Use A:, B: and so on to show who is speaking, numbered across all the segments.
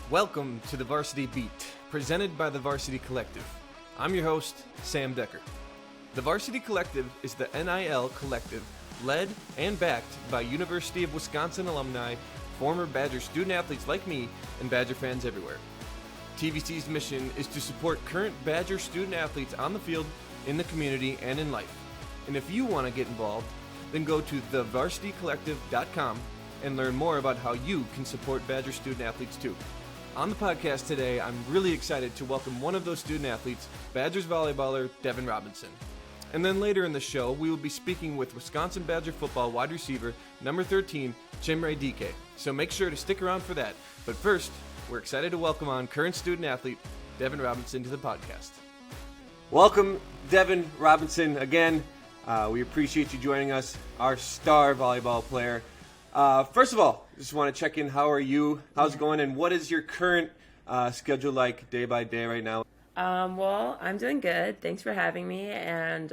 A: Welcome to the Varsity Beat, presented by the Varsity Collective. I'm your host, Sam Decker. The Varsity Collective is the NIL collective led and backed by University of Wisconsin alumni, former Badger student athletes like me, and Badger fans everywhere. TVC's mission is to support current Badger student athletes on the field, in the community, and in life. And if you want to get involved, then go to thevarsitycollective.com and learn more about how you can support Badger student athletes too. On the podcast today, I'm really excited to welcome one of those student athletes, Badgers volleyballer Devyn Robinson. And then later in the show, we will be speaking with Wisconsin Badger football wide receiver, number 13, Chimere Dike. So make sure to stick around for that. But first, we're excited to welcome on current student athlete, Devyn Robinson, to the podcast. Welcome, Devyn Robinson, again. We appreciate you joining us, our star volleyball player. First of all, just want to check in. How are you? How's it going? And what is your current schedule like day by day right now?
B: Well, I'm doing good. Thanks for having me. And,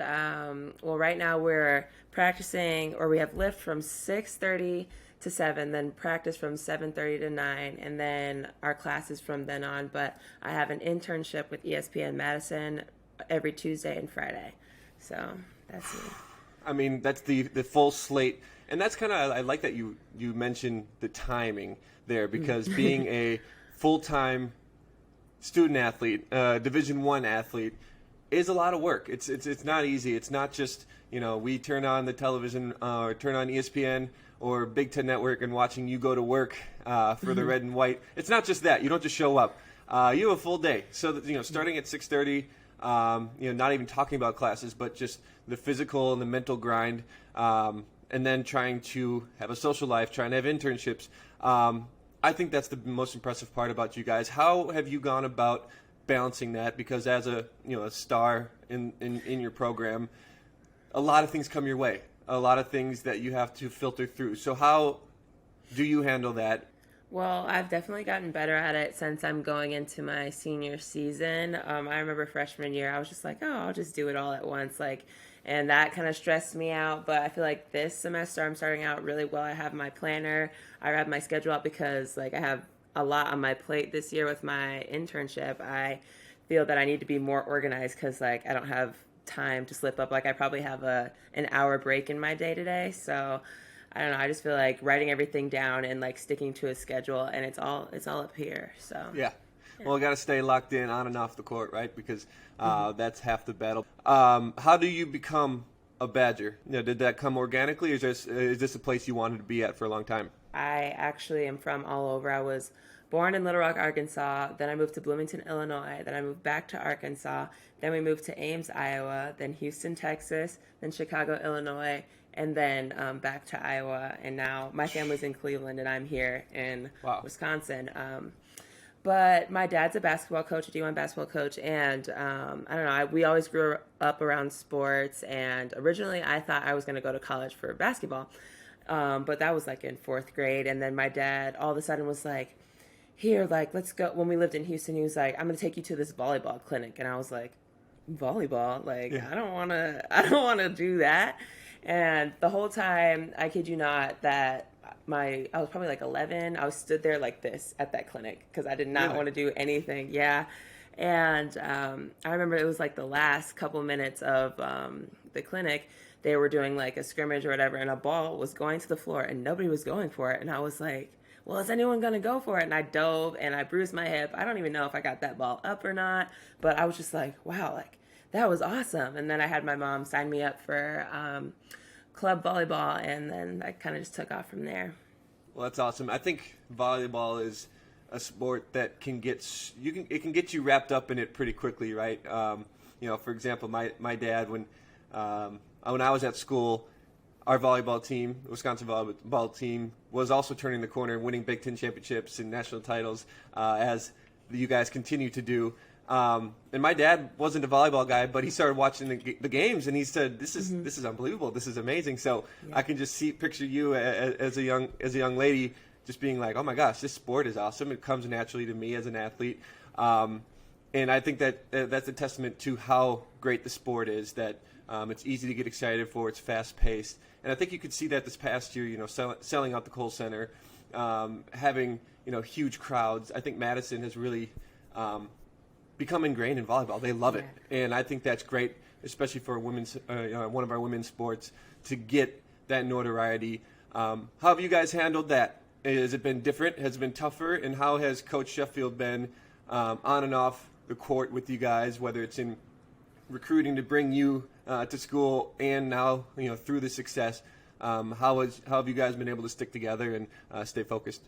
B: right now we're practicing, or we have lift from 6:30 to 7, then practice from 7:30 to 9, and then our classes from then on. But I have an internship with ESPN Madison every Tuesday and Friday. So that's me.
A: I mean, that's the full slate. And that's kind of, I like that you mentioned the timing there, because being a full-time student athlete, Division I athlete, is a lot of work. It's not easy. It's not just, we turn on the television or turn on ESPN or Big Ten Network and watching you go to work for the red and white. It's not just that. You don't just show up. You have a full day. So that, starting at 6:30, not even talking about classes, but just the physical and the mental grind. And then trying to have a social life, trying to have internships. I think that's the most impressive part about you guys. How have you gone about balancing that? Because as a star in your program, a lot of things come your way, a lot of things that you have to filter through. So how do you handle that?
B: Well, I've definitely gotten better at it since I'm going into my senior season. I remember freshman year, I was just like, I'll just do it all at once. And that kind of stressed me out. But I feel like this semester I'm starting out really well. I have my planner. I have my schedule out because I have a lot on my plate this year with my internship. I feel that I need to be more organized because I don't have time to slip up. I probably have an hour break in my day today. So I don't know. I just feel like writing everything down and sticking to a schedule, and it's all up here. So
A: yeah. Well, I got to stay locked in on and off the court, right? Because that's half the battle. How do you become a Badger? Did that come organically, or is this a place you wanted to be at for a long time?
B: I actually am from all over. I was born in Little Rock, Arkansas. Then I moved to Bloomington, Illinois. Then I moved back to Arkansas. Then we moved to Ames, Iowa. Then Houston, Texas. Then Chicago, Illinois. And then back to Iowa. And now my family's in Cleveland, and I'm here in Wisconsin. But my dad's a basketball coach, a D1 basketball coach, and I don't know, we always grew up around sports, and originally I thought I was going to go to college for basketball, but that was in 4th grade, and then my dad all of a sudden was like, here, let's go. When we lived in Houston, he was like, I'm going to take you to this volleyball clinic, and I was like, volleyball? Yeah. I don't want to do that. And the whole time, I kid you not, that I was probably 11. I was stood there like this at that clinic because I did not want to do anything. Yeah. And I remember it was the last couple minutes of the clinic. They were doing a scrimmage or whatever, and a ball was going to the floor and nobody was going for it. And I was like, well, is anyone going to go for it? And I dove and I bruised my hip. I don't even know if I got that ball up or not, but I was just like, wow, that was awesome. And then I had my mom sign me up for club volleyball, and then I kind of just took off from there.
A: Well, that's awesome. I think volleyball is a sport that can get you wrapped up in it pretty quickly, right? For example, my dad, when I was at school, our volleyball team, the Wisconsin volleyball team, was also turning the corner, winning Big Ten championships and national titles, as you guys continue to do. And my dad wasn't a volleyball guy, but he started watching the games, and he said, "This is unbelievable. This is amazing." So I can just picture you as a young lady, just being like, "Oh my gosh, this sport is awesome. It comes naturally to me as an athlete." And I think that that's a testament to how great the sport is. That it's easy to get excited for. It's fast paced, and I think you could see that this past year. Selling out the Kohl Center. having, huge crowds. I think Madison has really become ingrained in volleyball. They love it. And I think that's great, especially for women's, one of our women's sports, to get that notoriety. How have you guys handled that? Has it been different? Has it been tougher? And how has Coach Sheffield been on and off the court with you guys, whether it's in recruiting to bring you to school and now, through the success? How have you guys been able to stick together and stay focused?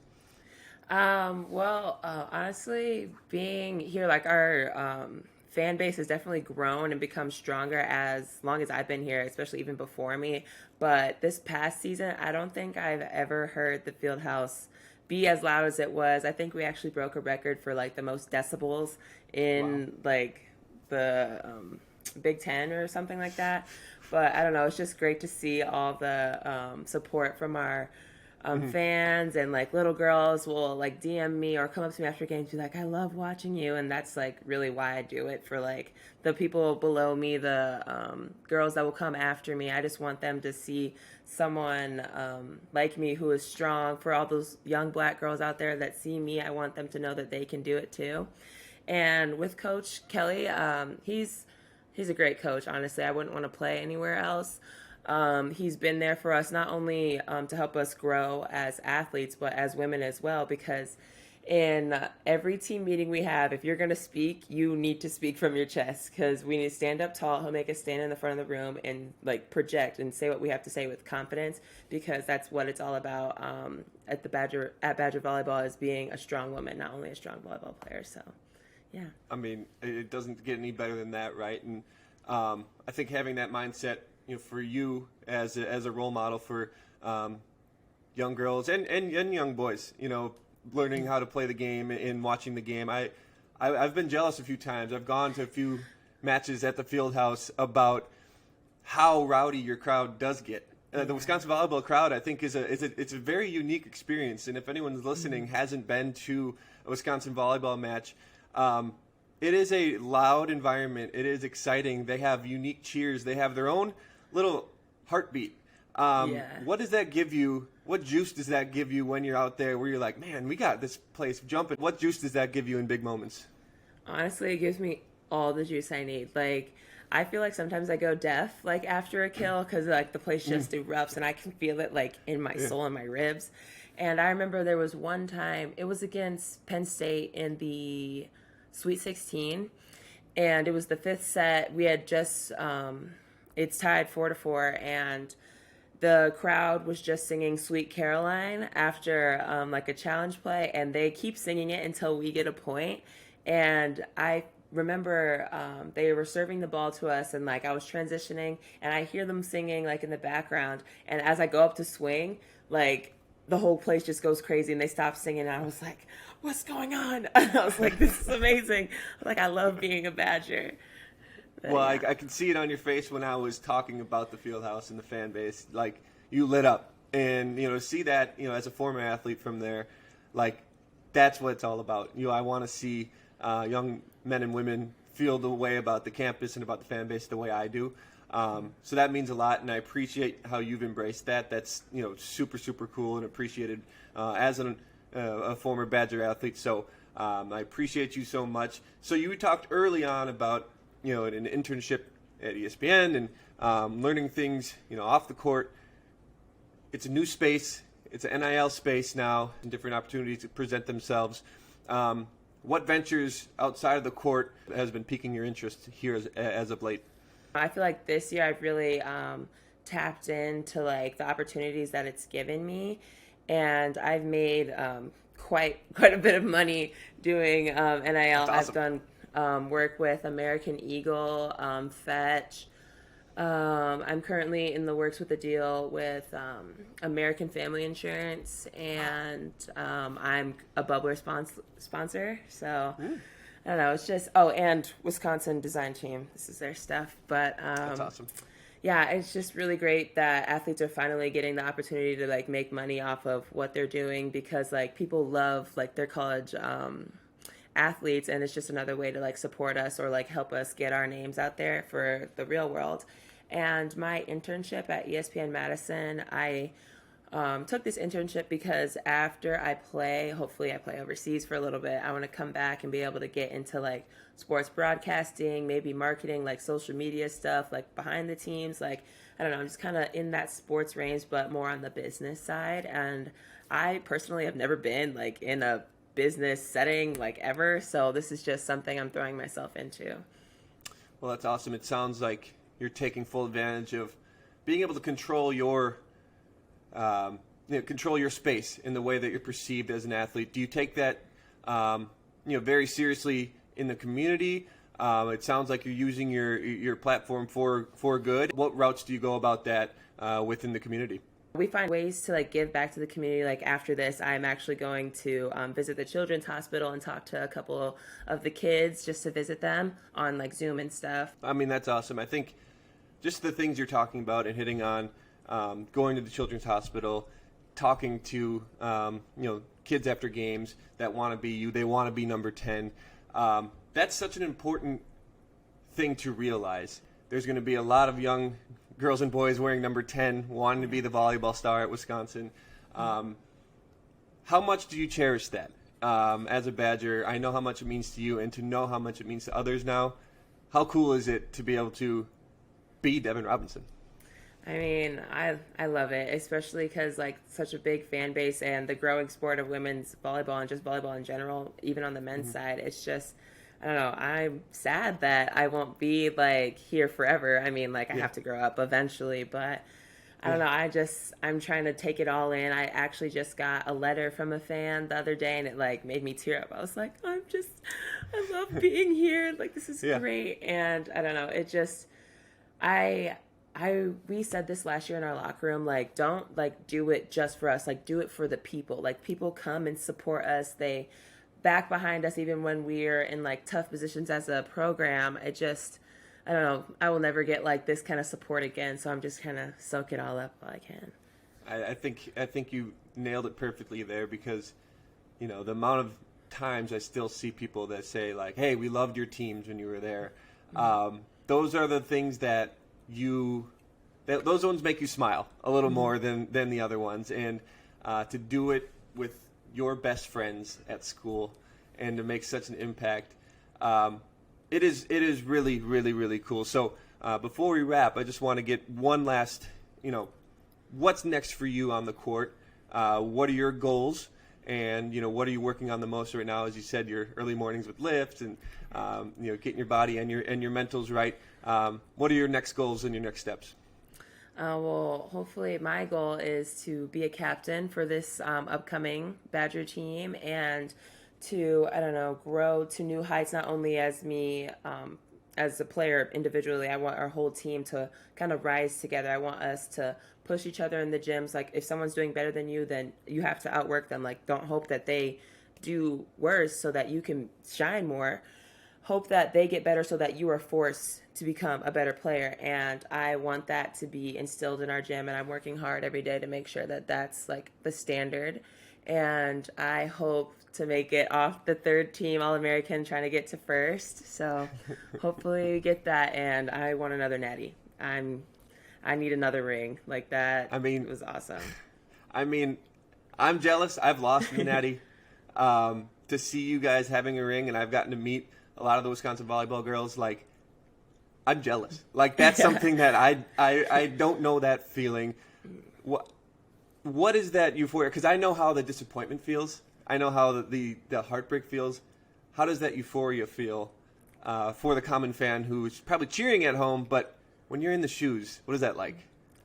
B: Honestly, being here, like our fan base has definitely grown and become stronger as long as I've been here, especially even before me. But this past season, I don't think I've ever heard the field house be as loud as it was. I think we actually broke a record for like the most decibels in like the Big Ten or something like that. But I don't know, it's just great to see all the support from our fans, and like little girls will like DM me or come up to me after games, be like, I love watching you. And that's like really why I do it, for like the people below me, the girls that will come after me. I just want them to see someone like me who is strong. For all those young Black girls out there that see me, I want them to know that they can do it too. And with Coach Kelly, he's a great coach. Honestly, I wouldn't want to play anywhere else. He's been there for us, not only to help us grow as athletes, but as women as well, because in every team meeting we have, if you're going to speak, you need to speak from your chest, because we need to stand up tall. He'll make us stand in the front of the room and like project and say what we have to say with confidence, because that's what it's all about at Badger Volleyball, is being a strong woman, not only a strong volleyball player. So, yeah. I
A: mean, it doesn't get any better than that, right? And I think having that mindset, for you as a role model for young girls and young boys, learning how to play the game and watching the game. I've been jealous a few times. I've gone to a few matches at the field house about how rowdy your crowd does get. The Wisconsin volleyball crowd, I think, it's a very unique experience. And if anyone's listening hasn't been to a Wisconsin volleyball match, it is a loud environment. It is exciting. They have unique cheers. They have their own little heartbeat. What does that give you? What juice does that give you when you're out there where you're like, man, we got this place jumping? What juice does that give you in big moments?
B: Honestly, it gives me all the juice I need. Like, I feel like sometimes I go deaf, like after a kill, because like the place just erupts and I can feel it like in my soul and my ribs. And I remember there was one time, it was against Penn State in the Sweet 16, and it was the fifth set. We had just it's tied 4-4, and the crowd was just singing Sweet Caroline after like a challenge play, and they keep singing it until we get a point. And I remember they were serving the ball to us, and like I was transitioning, and I hear them singing like in the background, and as I go up to swing, like the whole place just goes crazy, and they stop singing, and I was like, what's going on? I was like, this is amazing. Like, I love being a Badger. But,
A: well, I can see it on your face when I was talking about the field house and the fan base. Like, you lit up. And, to see that, as a former athlete from there, like, that's what it's all about. I want to see young men and women feel the way about the campus and about the fan base the way I do. So that means a lot, and I appreciate how you've embraced that. That's, super, super cool and appreciated as a former Badger athlete. So I appreciate you so much. So you talked early on about, an internship at ESPN and learning things, off the court. It's a new space. It's an NIL space now, and different opportunities to present themselves. What ventures outside of the court has been piquing your interest here as of late?
B: I feel like this year I've really tapped into like the opportunities that it's given me, and I've made quite a bit of money doing NIL.
A: That's awesome.
B: I've done work with American Eagle, Fetch. I'm currently in the works with a deal with American Family Insurance, and I'm a bubbler sponsor. So I don't know. It's just and Wisconsin Design Team. This is their stuff. But
A: that's awesome.
B: Yeah, it's just really great that athletes are finally getting the opportunity to like make money off of what they're doing, because like people love like their college athletes, and it's just another way to like support us or like help us get our names out there for the real world. And my internship at ESPN Madison, I took this internship because after I play, hopefully I play overseas for a little bit. I want to come back and be able to get into like sports broadcasting, maybe marketing, like social media stuff, like behind the teams. Like, I don't know, I'm just kind of in that sports range, but more on the business side. And I personally have never been like in a business setting like ever. So this is just something I'm throwing myself into.
A: Well, that's awesome. It sounds like you're taking full advantage of being able to control your control your space in the way that you're perceived as an athlete. Do you take that very seriously in the community? It sounds like you're using your platform for good. What routes do you go about that within the community?
B: We find ways to like give back to the community. Like after this, I'm actually going to visit the children's hospital and talk to a couple of the kids just to visit them on like Zoom and stuff.
A: I mean, that's awesome. I think just the things you're talking about and hitting on, going to the children's hospital, talking to kids after games that want to be you, they want to be number 10. That's such an important thing to realize. There's going to be a lot of young girls and boys wearing number 10, wanting to be the volleyball star at Wisconsin. How much do you cherish that as a Badger? I know how much it means to you, and to know how much it means to others now. How cool is it to be able to be Devyn Robinson?
B: I mean, I love it, especially because like such a big fan base and the growing sport of women's volleyball and just volleyball in general, even on the men's side. It's just, I don't know, I'm sad that I won't be like here forever. I mean, like I have to grow up eventually, but I don't know. I'm trying to take it all in. I actually just got a letter from a fan the other day and it like made me tear up. I was like, I love being here. Like, this is great. And I don't know, it just, we said this last year in our locker room, like, don't like do it just for us, like do it for the people. Like people come and support us. They back behind us even when we're in like tough positions as a program. I don't know, I will never get like this kind of support again. So I'm just kind of soak it all up while I can.
A: I think you nailed it perfectly there, because the amount of times I still see people that say like, hey, we loved your teams when you were there. Those are the things that those ones make you smile a little more than the other ones. And to do it with your best friends at school and to make such an impact, it is really, really, really cool. So before we wrap, I just want to get one last, what's next for you on the court? What are your goals? And, what are you working on the most right now? As you said, your early mornings with lifts and, getting your body and your mentals right. What are your next goals and your next steps?
B: Well, hopefully my goal is to be a captain for this upcoming Badger team and to, I don't know, grow to new heights, not only as me as a player individually. I want our whole team to kind of rise together. I want us to push each other in the gyms. Like, if someone's doing better than you, then you have to outwork them. Like, don't hope that they do worse so that you can shine more. Hope that they get better so that you are forced to become a better player. And I want that to be instilled in our gym, and I'm working hard every day to make sure that that's like the standard. And I hope to make it off the third team All-American, trying to get to first. So hopefully we get that, and I want another natty. I need another ring like that. I mean, it was awesome.
A: I mean, I'm jealous. I've lost the natty. To see you guys having a ring, and I've gotten to meet a lot of the Wisconsin volleyball girls, like, I'm jealous. Like, that's something that I don't know that feeling. What is that euphoria? Because I know how the disappointment feels. I know how the heartbreak feels. How does that euphoria feel for the common fan who's probably cheering at home, but when you're in the shoes, what is that like?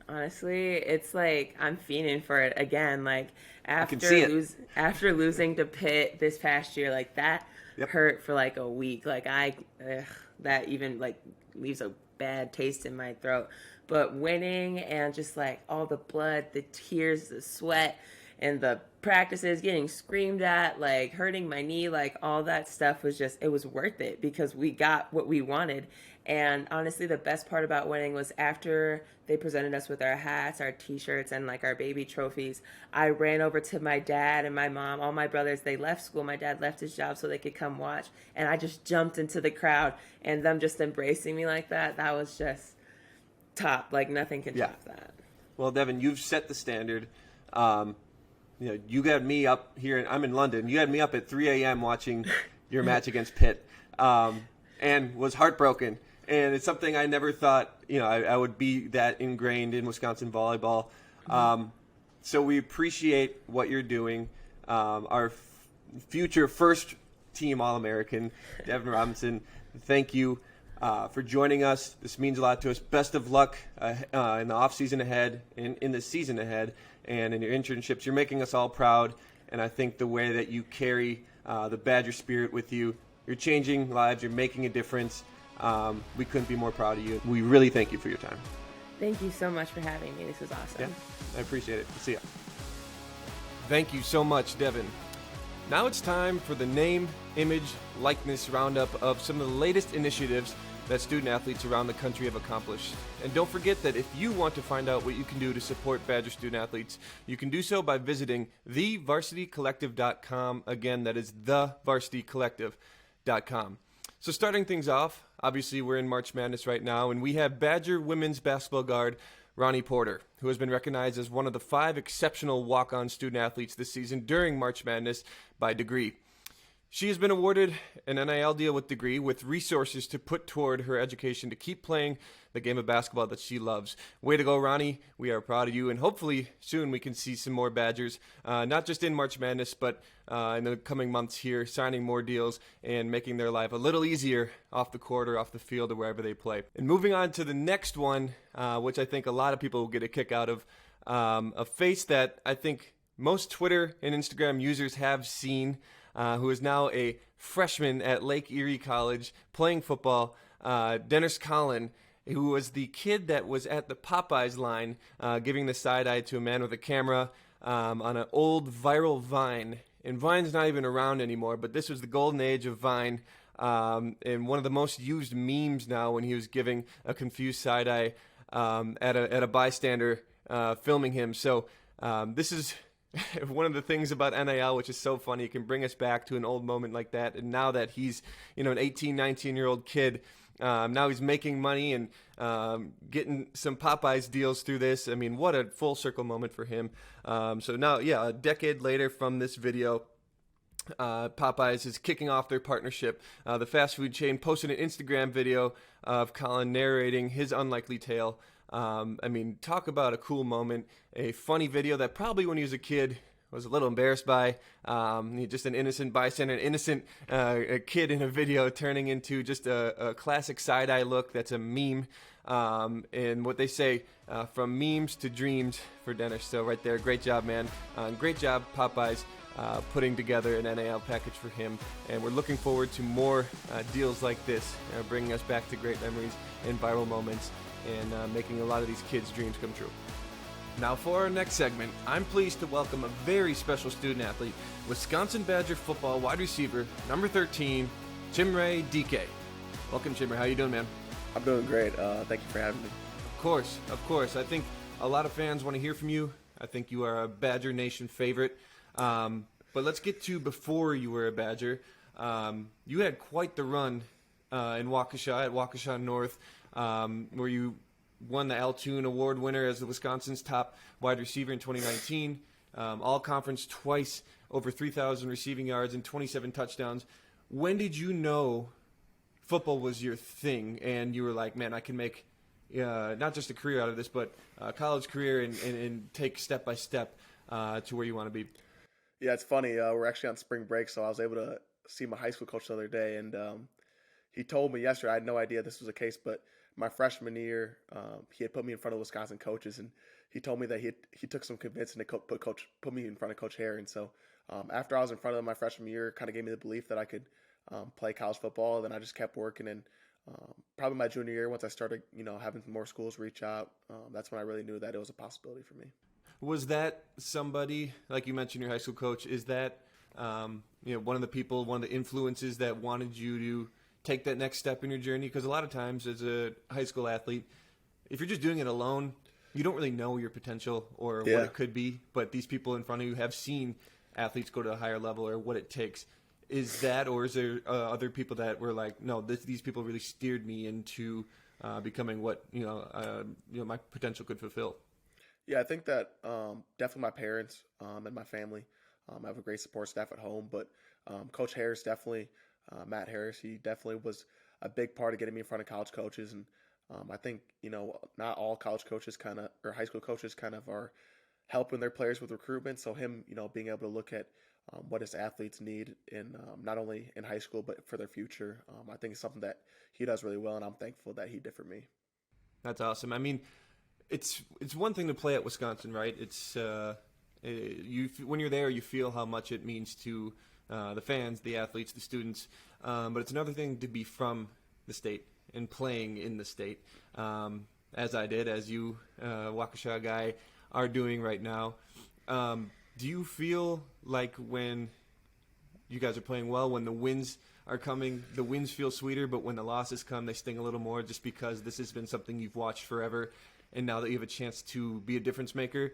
B: Honestly, it's like I'm fiending for it again. Like, after losing to Pitt this past year, like that hurt for like a week. Like that even like leaves a bad taste in my throat. But winning and just like all the blood, the tears, the sweat, and the practices getting screamed at, like hurting my knee, like all that stuff was just, it was worth it because we got what we wanted. And honestly, the best part about winning was after they presented us with our hats, our t-shirts, and like our baby trophies, I ran over to my dad and my mom, all my brothers. They left school. My dad left his job so they could come watch. And I just jumped into the crowd, and them just embracing me like that, that was just top. Like, nothing can top that.
A: Well, Devyn, you've set the standard. You got me up here. I'm in London. You had me up at 3 a.m. watching your match against Pitt, and was heartbroken. And it's something I never thought, I would be that ingrained in Wisconsin volleyball. So we appreciate what you're doing. Our future first team All-American, Devyn Robinson, thank you for joining us. This means a lot to us. Best of luck in the off-season ahead, in the season ahead, and in your internships. You're making us all proud, and I think the way that you carry the Badger spirit with you, you're changing lives, you're making a difference. We couldn't be more proud of you. We really thank you for your time.
B: Thank you so much for having me. This was awesome.
A: Yeah, I appreciate it. See ya. Thank you so much, Devyn. Now it's time for the name, image, likeness roundup of some of the latest initiatives that student athletes around the country have accomplished. And don't forget that if you want to find out what you can do to support Badger student athletes, you can do so by visiting thevarsitycollective.com. Again, that is thevarsitycollective.com. So starting things off, obviously we're in March Madness right now, and we have Badger women's basketball guard Ronnie Porter, who has been recognized as one of the 5 exceptional walk-on student athletes this season during March Madness by Degree. She has been awarded an NIL deal with Degree with resources to put toward her education to keep playing the game of basketball that she loves. Way to go, Ronnie. We are proud of you, and hopefully soon we can see some more Badgers, not just in March Madness, but in the coming months here, signing more deals and making their life a little easier off the court or off the field or wherever they play. And moving on to the next one, which I think a lot of people will get a kick out of, a face that I think most Twitter and Instagram users have seen, who is now a freshman at Lake Erie College playing football, Dennis Collin, who was the kid that was at the Popeyes line giving the side eye to a man with a camera on an old viral Vine. And Vine's not even around anymore, but this was the golden age of Vine, and one of the most used memes now when he was giving a confused side eye at a bystander filming him. So this is one of the things about NIL, which is so funny. It can bring us back to an old moment like that. And now that he's, an 18, 19-year-old kid, now he's making money and getting some Popeyes deals through this. I mean, what a full circle moment for him. So now, a decade later from this video, Popeyes is kicking off their partnership. The fast food chain posted an Instagram video of Colin narrating his unlikely tale. Talk about a cool moment, a funny video that probably when he was a kid was a little embarrassed by, just an innocent bystander, an innocent a kid in a video turning into just a classic side-eye look that's a meme, and what they say, from memes to dreams for Dennis. So right there, great job, man. Great job, Popeyes, putting together an NIL package for him, and we're looking forward to more deals like this, bringing us back to great memories and viral moments, and making a lot of these kids' dreams come true. Now for our next segment, I'm pleased to welcome a very special student athlete, Wisconsin Badger football wide receiver, number 13, Chimere Dike. Welcome, Chimere. How you doing, man?
C: I'm doing great. Thank you for having me.
A: Of course. I think a lot of fans want to hear from you. I think you are a Badger Nation favorite. But let's get to before you were a Badger. You had quite the run in Waukesha, at Waukesha North, where you won the Altoon Award winner as the Wisconsin's top wide receiver in 2019. All-conference twice, over 3,000 receiving yards and 27 touchdowns. When did you know football was your thing and you were like, man, I can make not just a career out of this, but a college career and take step by step to where you want to be?
C: Yeah, it's funny. We're actually on spring break, so I was able to see my high school coach the other day, and he told me yesterday, I had no idea this was the case, but my freshman year, he had put me in front of Wisconsin coaches, and he told me that he took some convincing to put me in front of Coach Hare. And so after I was in front of him my freshman year, kind of gave me the belief that I could play college football. Then I just kept working, and probably my junior year, once I started, having more schools reach out, that's when I really knew that it was a possibility for me.
A: Was that somebody, like you mentioned, your high school coach, is that one of the people, one of the influences that wanted you to take that next step in your journey? Because a lot of times as a high school athlete, if you're just doing it alone, you don't really know your potential or what it could be. But these people in front of you have seen athletes go to a higher level or what it takes. Is that, or is there other people that were like, no, these people really steered me into becoming what my potential could fulfill?
C: Yeah, I think that definitely my parents and my family. I have a great support staff at home, but Coach Harris definitely, Matt Harris, he definitely was a big part of getting me in front of college coaches. And I think, not all college coaches kind of, or high school coaches kind of are helping their players with recruitment. So him, being able to look at what his athletes need in not only in high school, but for their future, I think is something that he does really well. And I'm thankful that he did for me.
A: That's awesome. I mean, it's one thing to play at Wisconsin, right? It's you when you're there, you feel how much it means to the fans, the athletes, the students. But it's another thing to be from the state and playing in the state, as I did, as you, Waukesha guy, are doing right now. Do you feel like when you guys are playing well, when the wins are coming, the wins feel sweeter, but when the losses come, they sting a little more just because this has been something you've watched forever, and now that you have a chance to be a difference maker,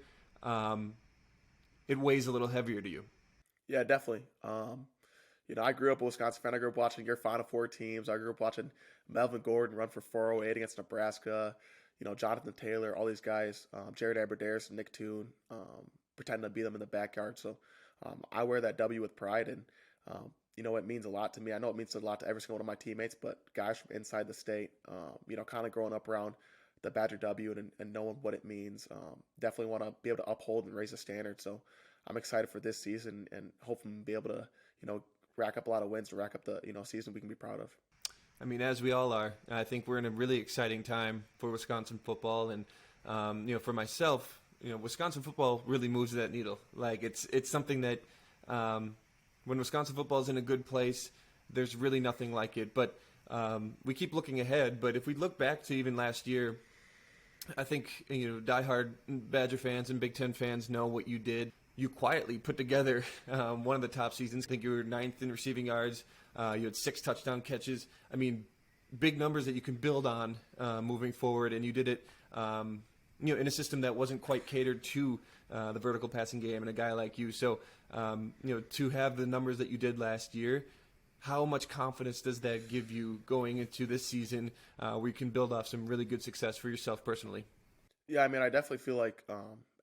A: it weighs a little heavier to you?
C: Yeah, definitely. I grew up a Wisconsin fan. I grew up watching your Final Four teams. I grew up watching Melvin Gordon run for 408 against Nebraska. Jonathan Taylor, all these guys, Jared Aberderis and Nick Toon, pretending to beat them in the backyard. So I wear that W with pride, and it means a lot to me. I know it means a lot to every single one of my teammates, but guys from inside the state, kind of growing up around the Badger W and knowing what it means, definitely want to be able to uphold and raise the standard. So I'm excited for this season and hopefully be able to, rack up a lot of wins to rack up the, season we can be proud of.
A: I mean, as we all are, I think we're in a really exciting time for Wisconsin football, and for myself, Wisconsin football really moves that needle. Like it's something that when Wisconsin football is in a good place, there's really nothing like it. But we keep looking ahead. But if we look back to even last year, I think diehard Badger fans and Big Ten fans know what you did. You quietly put together one of the top seasons. I think you were 9th in receiving yards. You had 6 touchdown catches. I mean, big numbers that you can build on moving forward, and you did it in a system that wasn't quite catered to the vertical passing game and a guy like you. So, to have the numbers that you did last year, how much confidence does that give you going into this season where you can build off some really good success for yourself personally?
C: Yeah, I mean, I definitely feel like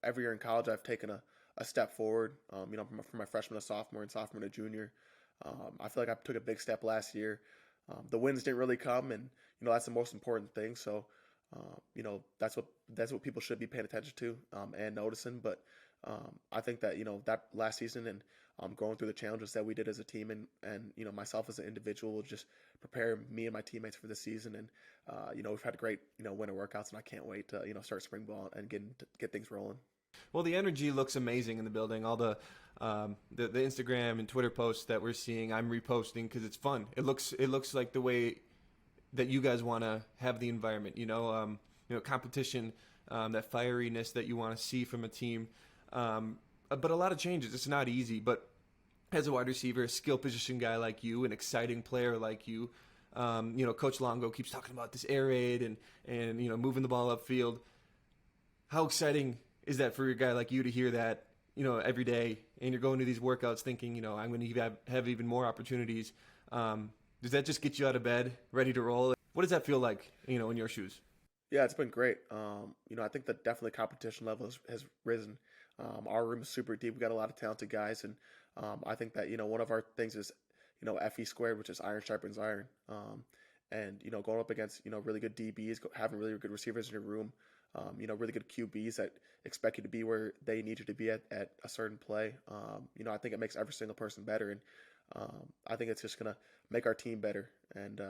C: every year in college I've taken a step forward, from my freshman to sophomore and sophomore to junior. I feel like I took a big step last year. The wins didn't really come, and that's the most important thing. So, that's what people should be paying attention to and noticing. But I think that that last season and going through the challenges that we did as a team and myself as an individual will just prepare me and my teammates for this season. And we've had great winter workouts, and I can't wait to start spring ball and get things rolling.
A: Well, the energy looks amazing in the building. All the Instagram and Twitter posts that we're seeing, I'm reposting because it's fun. It looks like the way that you guys want to have the environment. Competition, that fieriness that you want to see from a team. But a lot of changes. It's not easy. But as a wide receiver, a skill position guy like you, an exciting player like you, Coach Longo keeps talking about this air raid and moving the ball upfield. How exciting is that for a guy like you to hear that, every day, and you're going to these workouts thinking, I'm going to have even more opportunities? Does that just get you out of bed, ready to roll? What does that feel like, in your shoes?
C: Yeah, it's been great. I think that definitely competition level has risen. Our room is super deep. We got a lot of talented guys, and I think that one of our things is FE squared, which is iron sharpens iron. And going up against really good DBs, having really good receivers in your room. Really good QBs that expect you to be where they need you to be at a certain play. I think it makes every single person better, and I think it's just gonna make our team better, and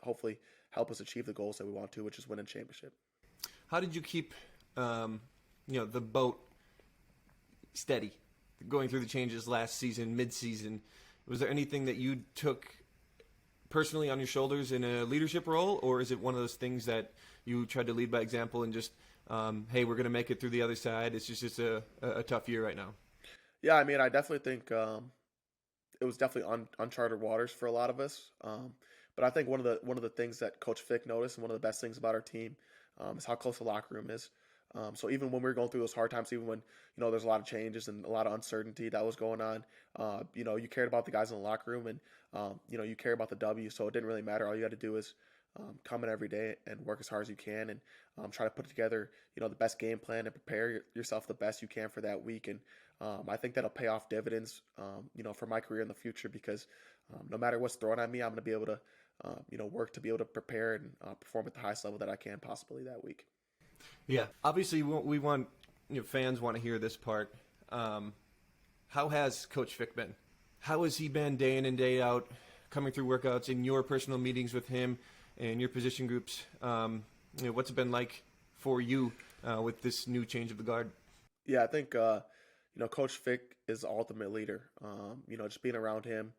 C: hopefully help us achieve the goals that we want to, which is win a championship.
A: How did you keep the boat steady going through the changes last season, mid-season? Was there anything that you took personally on your shoulders in a leadership role, or is it one of those things that you tried to lead by example and just, hey, we're going to make it through the other side? It's just a tough year right now.
C: Yeah, I mean, I definitely think it was definitely uncharted waters for a lot of us. But I think one of the things that Coach Fick noticed, and one of the best things about our team, is how close the locker room is. So even when we were going through those hard times, even when there's a lot of changes and a lot of uncertainty that was going on, you cared about the guys in the locker room, and you care about the W. So it didn't really matter. All you had to do is come in every day and work as hard as you can, and try to put together, the best game plan and prepare yourself the best you can for that week. And I think that'll pay off dividends, for my career in the future, because no matter what's thrown at me, I'm going to be able to, work to be able to prepare and perform at the highest level that I can possibly that week.
A: Yeah, obviously we want, fans want to hear this part. How has Coach Fick been? How has he been day in and day out, coming through workouts, in your personal meetings with him and your position groups? What's it been like for you with this new change of the guard?
C: Yeah, I think Coach Fick is the ultimate leader. Just being around him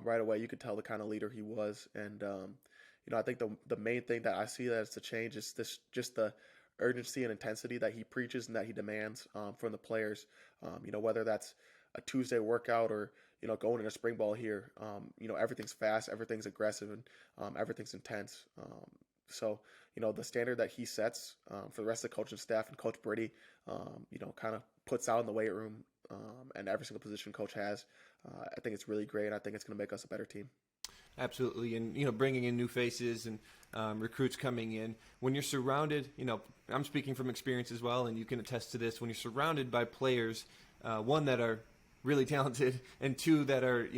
C: right away, you could tell the kind of leader he was. And I think the main thing that I see that is the change is just the urgency and intensity that he preaches and that he demands from the players. Whether that's a Tuesday workout or going in a spring ball here, everything's fast, everything's aggressive, and everything's intense. So the standard that he sets for the rest of the coaching staff and Coach Brady, kind of puts out in the weight room and every single position coach has. I think it's really great, and I think it's going to make us a better team.
A: Absolutely, and bringing in new faces and recruits coming in. When you're surrounded, I'm speaking from experience as well, and you can attest to this. When you're surrounded by players, one, that are really talented, and two, that are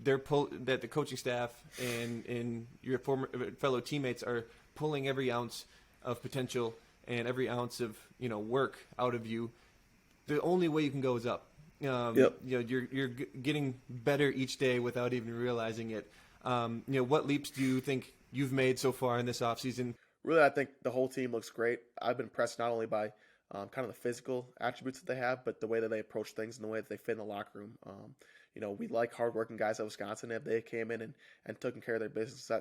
A: that the coaching staff and your former fellow teammates are pulling every ounce of potential and every ounce of work out of you. The only way you can go is up.
C: Yep.
A: You're getting better each day without even realizing it. What leaps do you think you've made so far in this offseason?
C: Really, I think the whole team looks great. I've been impressed not only by kind of the physical attributes that they have, but the way that they approach things and the way that they fit in the locker room. We like hardworking guys at Wisconsin. If they came in and taken care of their business,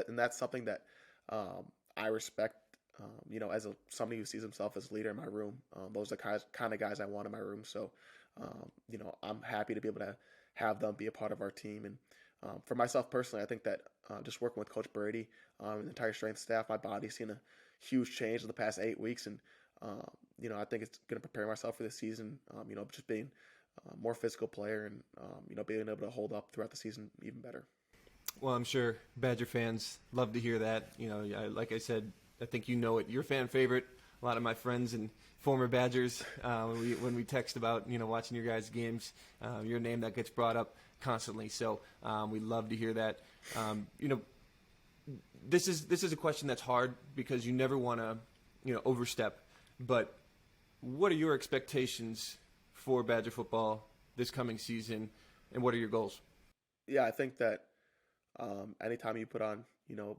C: and that's something that I respect. As somebody who sees himself as a leader in my room, those are the kind of guys I want in my room. So, I'm happy to be able to have them be a part of our team. And for myself personally, I think that just working with Coach Brady and the entire strength staff, my body's seen a huge change in the past 8 weeks. And, I think it's going to prepare myself for this season, just being a more physical player and, being able to hold up throughout the season even better.
A: Well, I'm sure Badger fans love to hear that. Like I said, I think you're a fan favorite. A lot of my friends and former Badgers, when we text about watching your guys' games, your name that gets brought up constantly. So we love to hear that. This is a question that's hard because you never want to overstep. But what are your expectations for Badger football this coming season, and what are your goals?
C: Yeah, I think that anytime you put on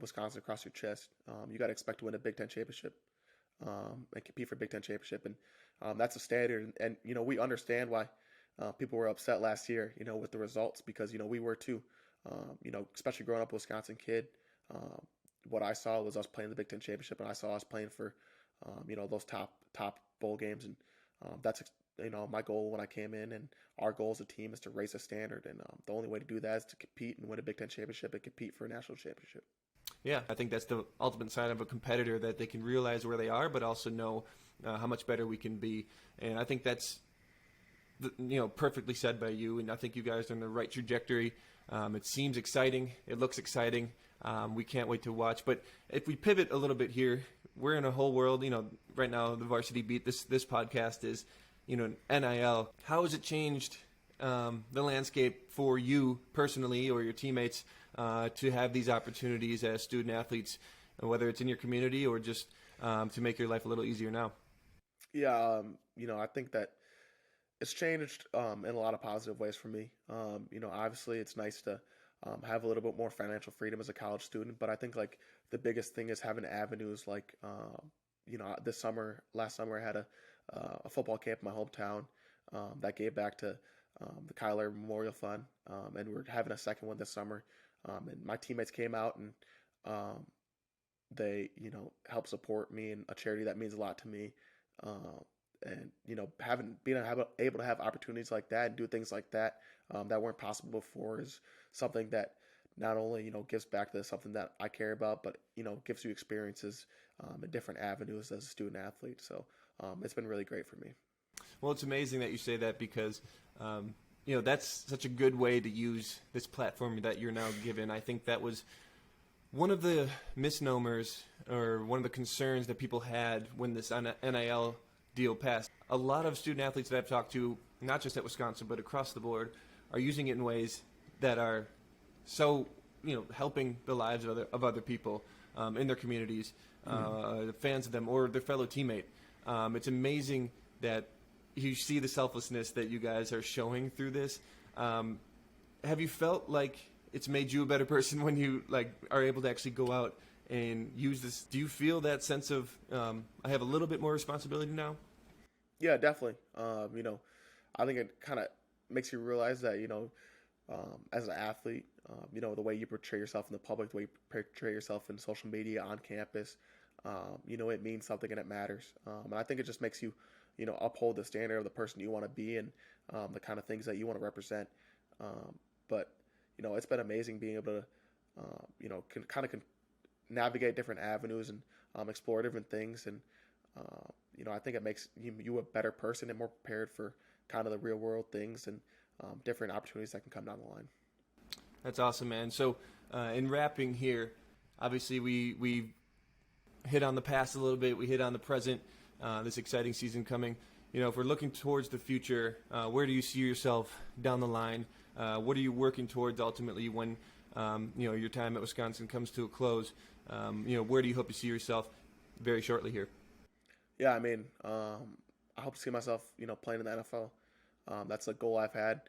C: Wisconsin across your chest, you got to expect to win a Big Ten championship and compete for a Big Ten championship, and that's a standard. And we understand why people were upset last year, with the results, because we were too. Especially growing up a Wisconsin kid, what I saw was us playing the Big Ten championship, and I saw us playing for those top bowl games, and that's my goal when I came in, and our goal as a team is to raise the standard, and the only way to do that is to compete and win a Big Ten championship and compete for a national championship.
A: Yeah, I think that's the ultimate sign of a competitor, that they can realize where they are, but also know how much better we can be. And I think that's perfectly said by you, and I think you guys are in the right trajectory. It seems exciting. It looks exciting. We can't wait to watch. But if we pivot a little bit here, we're in a whole world. Right now the Varsity Beat, this podcast is, NIL. How has it changed the landscape for you personally or your teammates to have these opportunities as student athletes, whether it's in your community or just to make your life a little easier now?
C: Yeah, I think that it's changed in a lot of positive ways for me. Obviously it's nice to have a little bit more financial freedom as a college student, but I think like the biggest thing is having avenues like, last summer I had a football camp in my hometown that gave back to the Kyler Memorial Fund, and we're having a second one this summer. And my teammates came out and they, helped support me in a charity that means a lot to me. And being able to have opportunities like that and do things like that that weren't possible before is something that not only gives back to something that I care about, but gives you experiences in different avenues as a student athlete. So it's been really great for me.
A: Well, it's amazing that you say that because that's such a good way to use this platform that you're now given. I think that was One of the misnomers or one of the concerns that people had when this NIL deal passed, a lot of student athletes that I've talked to, not just at Wisconsin but across the board, are using it in ways that are so, helping the lives of other people in their communities, fans of them or their fellow teammate. It's amazing that you see the selflessness that you guys are showing through this. Have you felt like it's made you a better person when you are able to actually go out and use this? Do you feel that sense of I have a little bit more responsibility now?
C: Yeah, definitely. I think it kind of makes you realize that as an athlete, the way you portray yourself in the public, the way you portray yourself in social media, on campus, it means something and it matters. And I think it just makes you, uphold the standard of the person you want to be and the kind of things that you want to represent. But it's been amazing being able to, navigate different avenues and explore different things. And, I think it makes you a better person and more prepared for kind of the real world things and different opportunities that can come down the line.
A: That's awesome, man. So in wrapping here, obviously we hit on the past a little bit. We hit on the present, this exciting season coming. If we're looking towards the future, where do you see yourself down the line? What are you working towards ultimately when, your time at Wisconsin comes to a close? Where do you hope to see yourself very shortly here?
C: Yeah, I hope to see myself, playing in the NFL. That's a goal I've had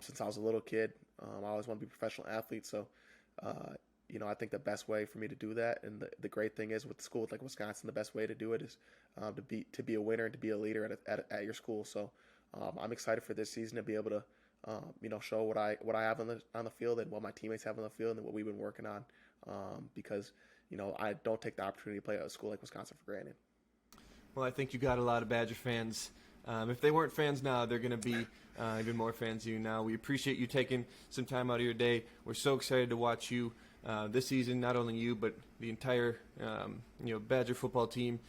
C: since I was a little kid. I always want to be a professional athlete. So, I think the best way for me to do that, and the great thing is with schools like Wisconsin, the best way to do it is to be a winner and to be a leader at your school. So, I'm excited for this season to be able to, show what I have on the field and what my teammates have on the field and what we've been working on. Because I don't take the opportunity to play at a school like Wisconsin for granted.
A: Well, I think you got a lot of Badger fans. If they weren't fans now, they're going to be even more fans of you now. We appreciate you taking some time out of your day. We're so excited to watch you this season, not only you, but the entire Badger football team.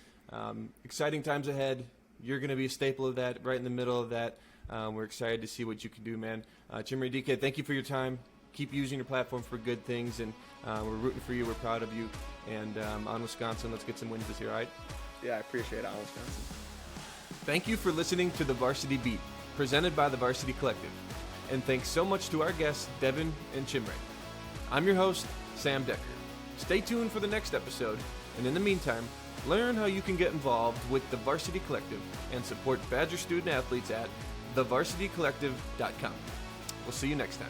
A: Exciting times ahead. You're going to be a staple of that, right in the middle of that. We're excited to see what you can do, man. Chimere, Dike, thank you for your time. Keep using your platform for good things, and we're rooting for you. We're proud of you. And on Wisconsin, let's get some wins this year, all right?
C: Yeah, I appreciate it, on Wisconsin.
A: Thank you for listening to the Varsity Beat, presented by the Varsity Collective. And thanks so much to our guests, Devyn and Chimere. I'm your host, Sam Decker. Stay tuned for the next episode, and in the meantime, learn how you can get involved with the Varsity Collective and support Badger student athletes at thevarsitycollective.com. We'll see you next time.